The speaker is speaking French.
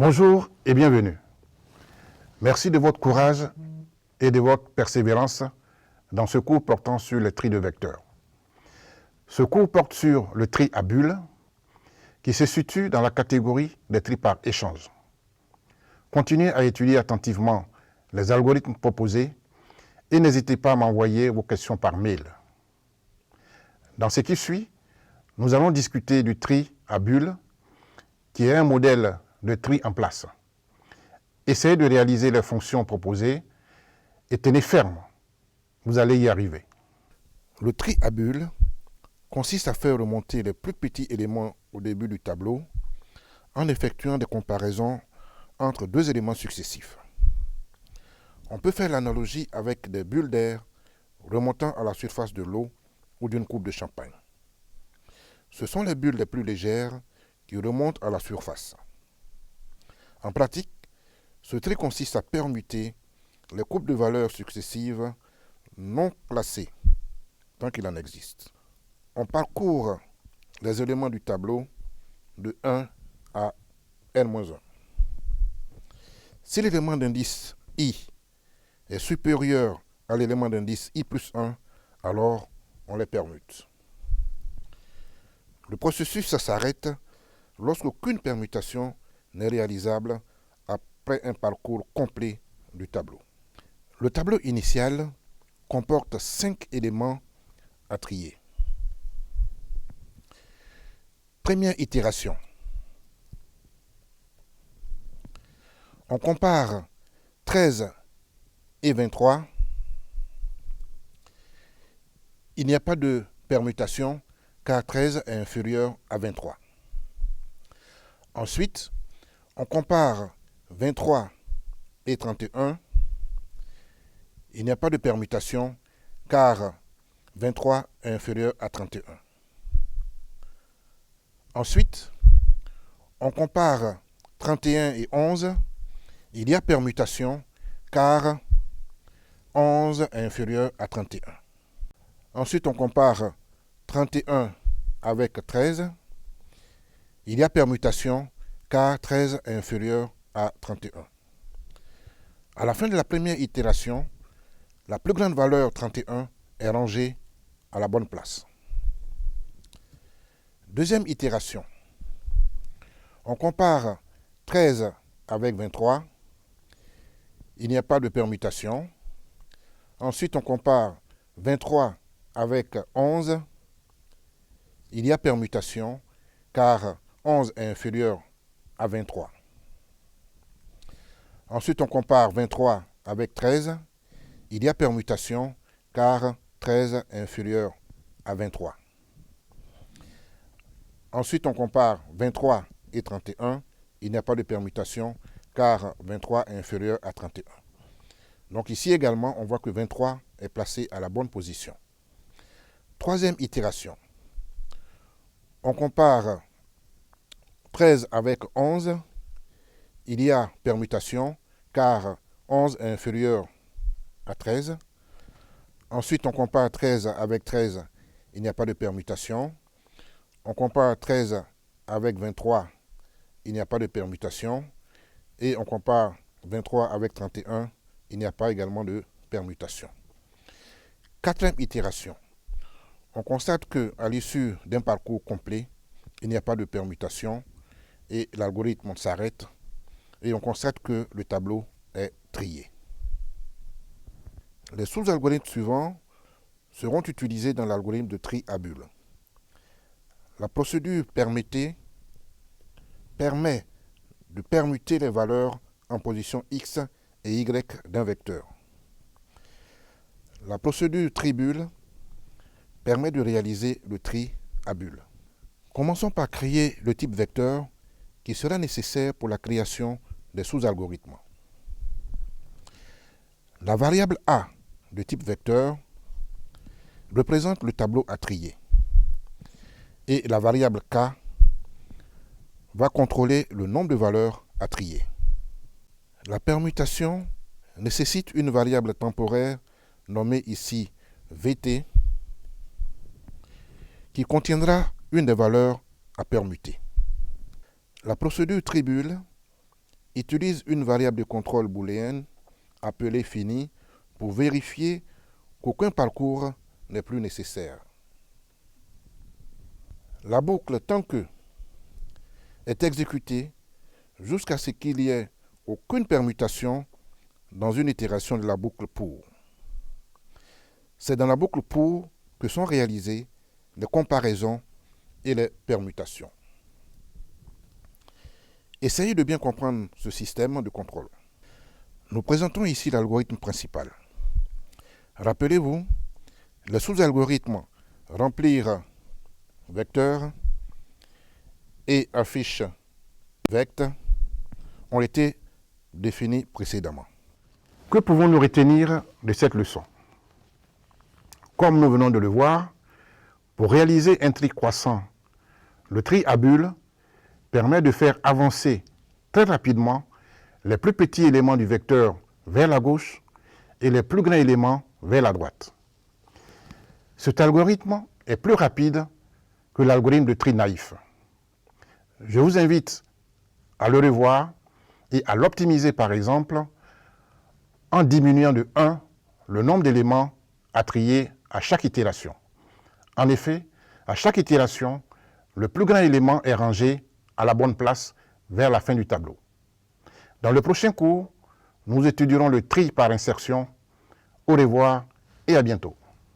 Bonjour et bienvenue. Merci de votre courage et de votre persévérance dans ce cours portant sur le tri de vecteurs. Ce cours porte sur le tri à bulles qui se situe dans la catégorie des tris par échange. Continuez à étudier attentivement les algorithmes proposés et n'hésitez pas à m'envoyer vos questions par mail. Dans ce qui suit, nous allons discuter du tri à bulles qui est un modèle de tri en place. Essayez de réaliser les fonctions proposées et tenez ferme, vous allez y arriver. Le tri à bulles consiste à faire remonter les plus petits éléments au début du tableau en effectuant des comparaisons entre deux éléments successifs. On peut faire l'analogie avec des bulles d'air remontant à la surface de l'eau ou d'une coupe de champagne. Ce sont les bulles les plus légères qui remontent à la surface. En pratique, ce tri consiste à permuter les coupes de valeurs successives non classées, tant qu'il en existe. On parcourt les éléments du tableau de 1 à n-1. Si l'élément d'indice i est supérieur à l'élément d'indice i plus 1, alors on les permute. Le processus s'arrête lorsqu'aucune permutation n'est réalisable après un parcours complet du tableau. Le tableau initial comporte 5 éléments à trier. Première itération. On compare 13 et 23. Il n'y a pas de permutation car 13 est inférieur à 23. Ensuite, on compare 23 et 31. Il n'y a pas de permutation car 23 est inférieur à 31. Ensuite, on compare 31 et 11. Il y a permutation car 11 est inférieur à 31. Ensuite, on compare 31 avec 13. Il y a permutation car 13 est inférieur à 31. À la fin de la première itération, la plus grande valeur 31 est rangée à la bonne place. Deuxième itération. On compare 13 avec 23. Il n'y a pas de permutation. Ensuite, on compare 23 avec 11. Il y a permutation car 11 est inférieur à 23. Ensuite, on compare 23 avec 13. Il y a permutation car 13 est inférieur à 23. Ensuite, on compare 23 et 31. Il n'y a pas de permutation car 23 est inférieur à 31. Donc ici également, on voit que 23 est placé à la bonne position. Troisième itération. On compare 13 avec 11. Il y a permutation car 11 est inférieur à 13. Ensuite, on compare 13 avec 13. Il n'y a pas de permutation. On compare 13 avec 23. Il n'y a pas de permutation. Et on compare 23 avec 31. Il n'y a pas également de permutation. Quatrième itération. On constate qu'à l'issue d'un parcours complet, il n'y a pas de permutation et l'algorithme s'arrête et on constate que le tableau est trié. Les sous-algorithmes suivants seront utilisés dans l'algorithme de tri à bulles. La procédure permet de permuter les valeurs en position x et y d'un vecteur. La procédure tri-bulle permet de réaliser le tri à bulles. Commençons par créer le type vecteur qui sera nécessaire pour la création des sous-algorithmes. La variable a de type vecteur représente le tableau à trier et la variable k va contrôler le nombre de valeurs à trier. La permutation nécessite une variable temporaire nommée ici vt qui contiendra une des valeurs à permuter. La procédure tri-bulle utilise une variable de contrôle booléenne appelée fini pour vérifier qu'aucun parcours n'est plus nécessaire. La boucle tant que est exécutée jusqu'à ce qu'il n'y ait aucune permutation dans une itération de la boucle pour. C'est dans la boucle pour que sont réalisées les comparaisons et les permutations. Essayez de bien comprendre ce système de contrôle. Nous présentons ici l'algorithme principal. Rappelez-vous, les sous-algorithmes remplir vecteur et affiche vect ont été définis précédemment. Que pouvons-nous retenir de cette leçon? Comme nous venons de le voir, pour réaliser un tri croissant, le tri à bulles permet de faire avancer très rapidement les plus petits éléments du vecteur vers la gauche et les plus grands éléments vers la droite. Cet algorithme est plus rapide que l'algorithme de tri naïf. Je vous invite à le revoir et à l'optimiser par exemple en diminuant de 1 le nombre d'éléments à trier à chaque itération. En effet, à chaque itération, le plus grand élément est rangé à la bonne place vers la fin du tableau. Dans le prochain cours, nous étudierons le tri par insertion. Au revoir et à bientôt.